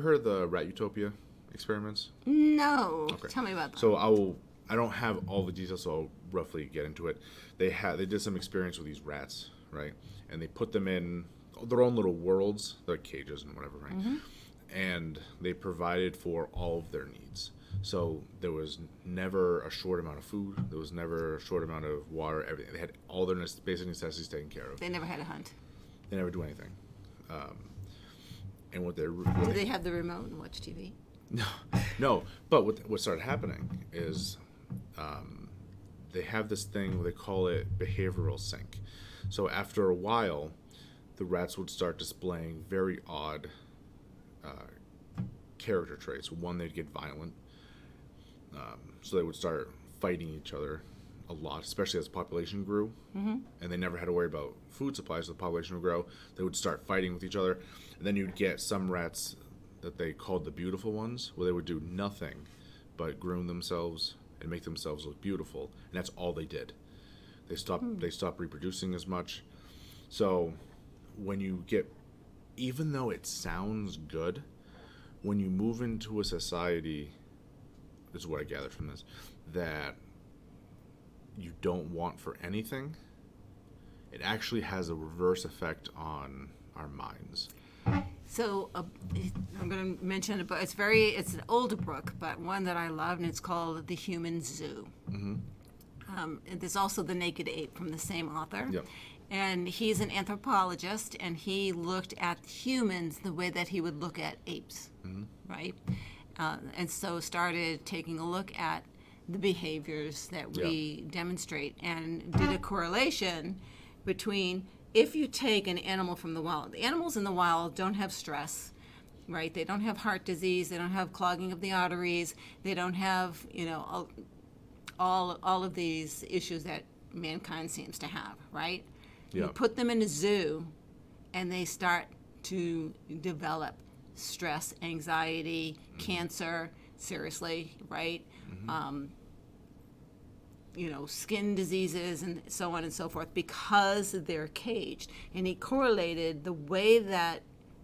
heard of the Rat Utopia experiments? No. Okay. Tell me about that. So I don't have all the details, so I'll roughly get into it. They did some experience with these rats, right? And they put them in their own little worlds, their cages and whatever, right? And they provided for all of their needs. So there was never a short amount of food. There was never a short amount of water. Everything. They had all their basic necessities taken care of. They never had a hunt. They never do anything. And what they're Do they have the remote and watch TV? No. But what started happening is they have this thing where they call it behavioral sync. So after a while, the rats would start displaying very odd character traits. One, they'd get violent. So they would start fighting each other a lot, especially as the population grew. And they never had to worry about food supplies. So the population would grow. They would start fighting with each other. And then you'd get some rats that they called the beautiful ones, where they would do nothing but groom themselves and make themselves look beautiful. And that's all they did. They stopped reproducing as much. So when you get, even though it sounds good, when you move into a society, this is what I gathered from this, that you don't want for anything, it actually has a reverse effect on our minds. So I'm going to mention a book. It's an older book, but one that I love, and it's called The Human Zoo. And there's also The Naked Ape from the same author. Yep. And he's an anthropologist, and he looked at humans the way that he would look at apes, right? And so started taking a look at the behaviors that we demonstrate, and did a correlation between if you take an animal from the wild. The animals in the wild don't have stress, right? They don't have heart disease. They don't have clogging of the arteries. They don't have, all of these issues that mankind seems to have, right? Yeah. You put them in a zoo, and they start to develop stress, anxiety, cancer, seriously, right? Skin diseases and so on and so forth because they're caged. And he correlated the way that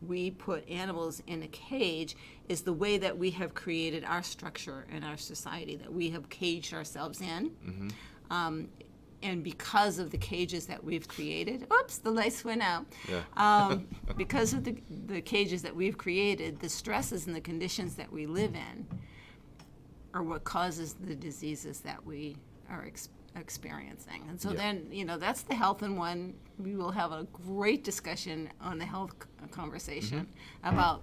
we put animals in a cage is the way that we have created our structure in our society, that we have caged ourselves in. And because of the cages that we've created, oops, the lights went out. Yeah. Because of the cages that we've created, the stresses and the conditions that we live in are what causes the diseases that we are experiencing. And so then, that's the health in one. We will have a great discussion on the health conversation about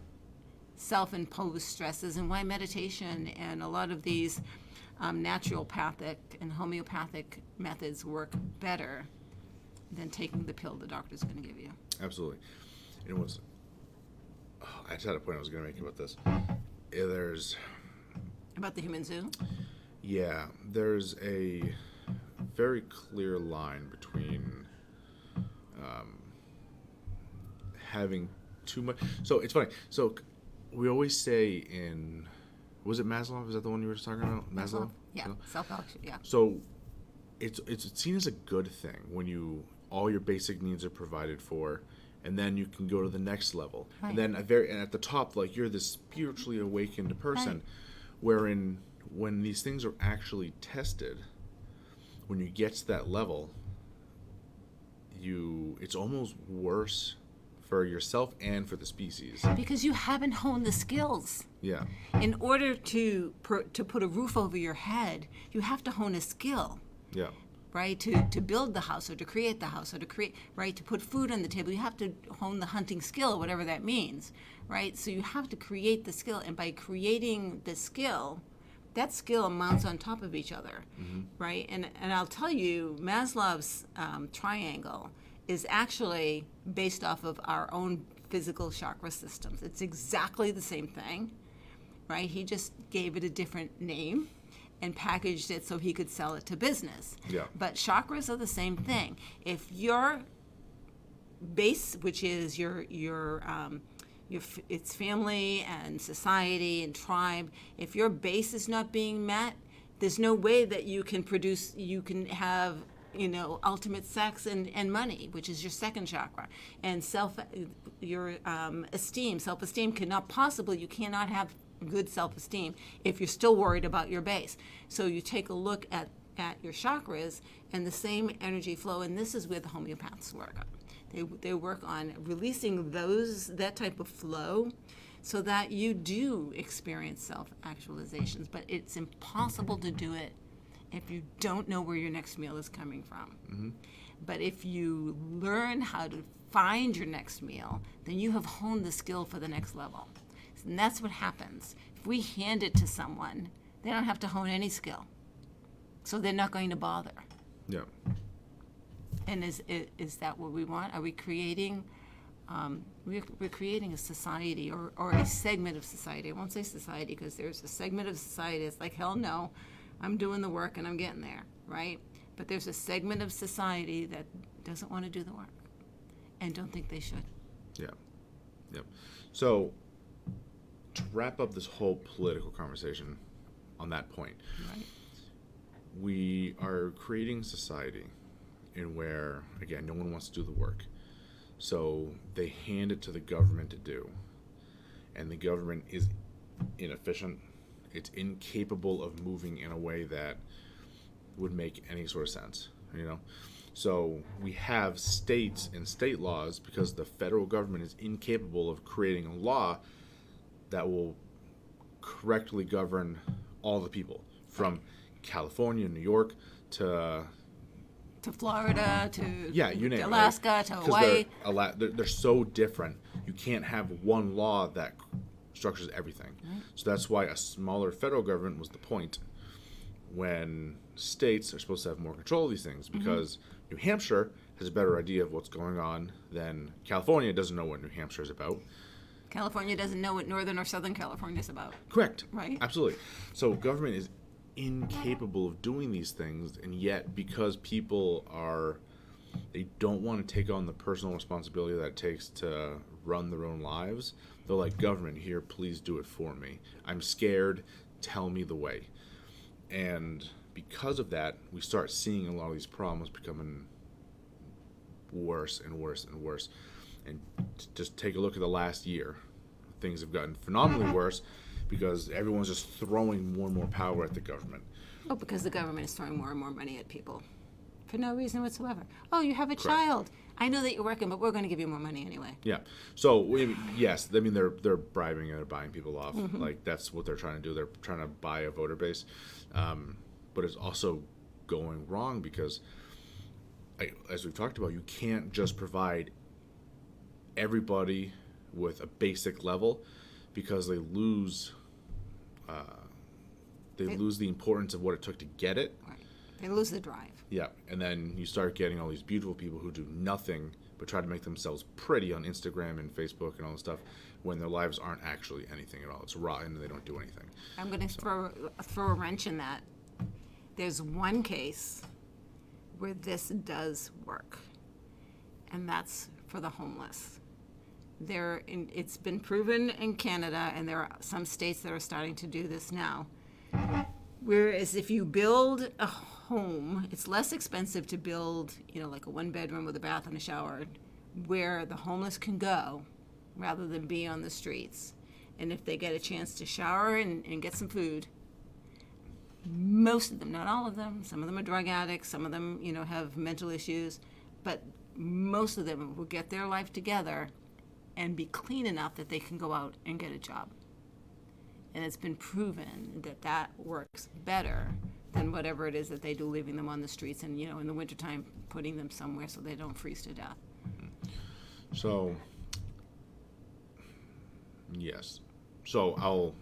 self-imposed stresses and why meditation and a lot of these naturopathic and homeopathic methods work better than taking the pill the doctor's going to give you. Absolutely. It was. I just had a point I was going to make about this. There's. About the human zoo? Yeah, there's a very clear line between having too much. So it's funny. So we always say in, was it Maslow? Is that the one you were just talking about? Maslow? Yeah, self-help. Yeah. So it's seen as a good thing when all your basic needs are provided for, and then you can go to the next level. Right. And then and at the top, like, you're this spiritually awakened person, Right. wherein when these things are actually tested, when you get to that level, it's almost worse for yourself and for the species. Because you haven't honed the skills. Yeah. In order to put a roof over your head, you have to hone a skill. Yeah. Right, to build the house or to create the house or to put food on the table. You have to hone the hunting skill, whatever that means, right? So you have to create the skill, and by creating the skill, that skill mounts on top of each other, right? And I'll tell you, Maslow's triangle is actually based off of our own physical chakra systems. It's exactly the same thing, right? He just gave it a different name and packaged it so he could sell it to business. Yeah. But chakras are the same thing. If your base, which is it's family and society and tribe, if your base is not being met, there's no way that you can have ultimate sex and money, which is your second chakra, and self-esteem cannot possibly, you cannot have good self-esteem if you're still worried about your base. So you take a look at your chakras and the same energy flow, and this is where the homeopaths work. They work on releasing that type of flow so that you do experience self-actualizations, but it's impossible to do it if you don't know where your next meal is coming from. But if you learn how to find your next meal, then you have honed the skill for the next level. And that's what happens. If we hand it to someone, they don't have to hone any skill. So they're not going to bother. Yeah. And is that what we want? Are we creating, we're creating a society or a segment of society. I won't say society because there's a segment of society that's like, hell no, I'm doing the work and I'm getting there, right? But there's a segment of society that doesn't want to do the work and don't think they should. Yeah. Yep. So to wrap up this whole political conversation on that point, Right. we are creating a society in where, again, no one wants to do the work. So they hand it to the government to do. And the government is inefficient. It's incapable of moving in a way that would make any sort of sense, So we have states and state laws because the federal government is incapable of creating a law that will correctly govern all the people, from California, New York, to Florida, to you name Alaska, it, to Hawaii. They're so different. You can't have one law that structures everything. Right. So that's why a smaller federal government was the point, when states are supposed to have more control of these things, because New Hampshire has a better idea of what's going on than California doesn't know what New Hampshire is about. California doesn't know what Northern or Southern California is about. Correct. Right. Absolutely. So government is incapable of doing these things, and yet because they don't want to take on the personal responsibility that it takes to run their own lives, they're like, government, here, please do it for me. I'm scared. Tell me the way. And because of that, we start seeing a lot of these problems becoming worse and worse and worse. And just take a look at the last year. Things have gotten phenomenally worse because everyone's just throwing more and more power at the government. Oh, because the government is throwing more and more money at people for no reason whatsoever. Oh, you have a child. I know that you're working, but we're going to give you more money anyway. Yeah. So, yes, I mean, they're bribing and they're buying people off. Like, that's what they're trying to do. They're trying to buy a voter base. But it's also going wrong because, as we've talked about, you can't just provide everybody with a basic level because they lose the importance of what it took to get it. Right. They lose the drive. Yeah, and then you start getting all these beautiful people who do nothing but try to make themselves pretty on Instagram and Facebook and all this stuff when their lives aren't actually anything at all. It's rotten and they don't do anything. I'm going to throw a wrench in that. There's one case where this does work, and that's for the homeless. It's been proven in Canada, and there are some states that are starting to do this now. Whereas if you build a home, it's less expensive to build, like a 1-bedroom with a bath and a shower, where the homeless can go rather than be on the streets. And if they get a chance to shower and get some food, most of them, not all of them, some of them are drug addicts, some of them, have mental issues, but most of them will get their life together and be clean enough that they can go out and get a job. And it's been proven that works better than whatever it is that they do, leaving them on the streets and, in the wintertime, putting them somewhere so they don't freeze to death. So, yes. So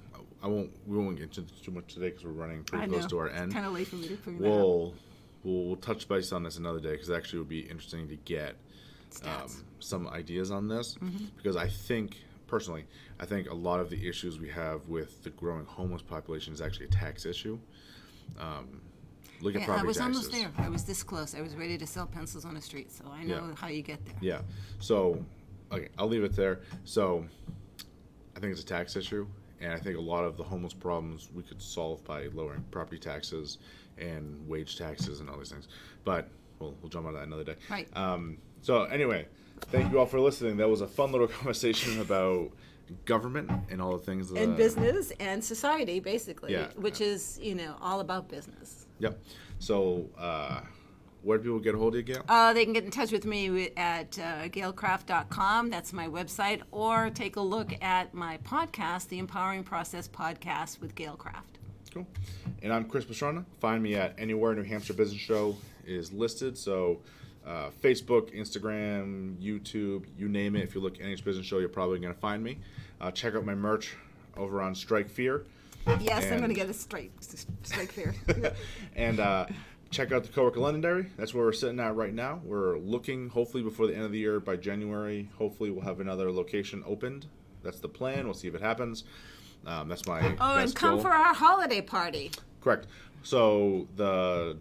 we won't get into too much today because we're running pretty close to our end. It's kind of late for me to figure that out. We'll touch base on this another day because it actually would be interesting to get some ideas on this because I think a lot of the issues we have with the growing homeless population is actually a tax issue. Look at property taxes. I was almost there. I was this close. I was ready to sell pencils on the street, so I know how you get there. Yeah. So, okay, I'll leave it there. So, I think it's a tax issue, and I think a lot of the homeless problems we could solve by lowering property taxes and wage taxes and all these things. But we'll jump on that another day. Right. So, anyway, thank you all for listening. That was a fun little conversation about government and all the things and business and society, basically, which is all about business. Yep. So where do people get a hold of you, Gail? They can get in touch with me at gailcraft.com. That's my website. Or take a look at my podcast, the Empowering Process Podcast with Gail Craft. Cool. And I'm Chris Pastrana. Find me at anywhere New Hampshire Business Show is listed. So Facebook, Instagram, YouTube, you name it. If you look at NH Business Show, you're probably going to find me. Check out my merch over on Strike Fear. Yes, I'm going to get a Strike Fear. And check out the Coworker Londonderry. That's where we're sitting at right now. We're looking, hopefully, before the end of the year, by January, hopefully we'll have another location opened. That's the plan. We'll see if it happens. That's my best and come goal. For our holiday party. Correct. So the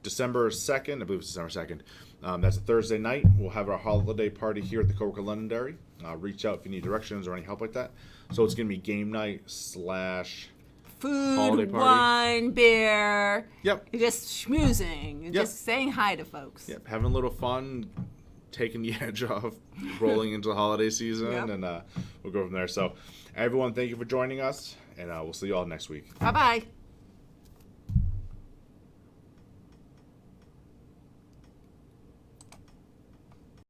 December 2nd, I believe it's December 2nd, that's a Thursday night. We'll have our holiday party here at the Coworker Londonderry. Reach out if you need directions or any help like that. So it's going to be game night / food, wine, beer. Yep. You're just schmoozing. You're just saying hi to folks. Yep. Having a little fun, taking the edge off, rolling into the holiday season, and we'll go from there. So, everyone, thank you for joining us, and we'll see you all next week. Bye-bye.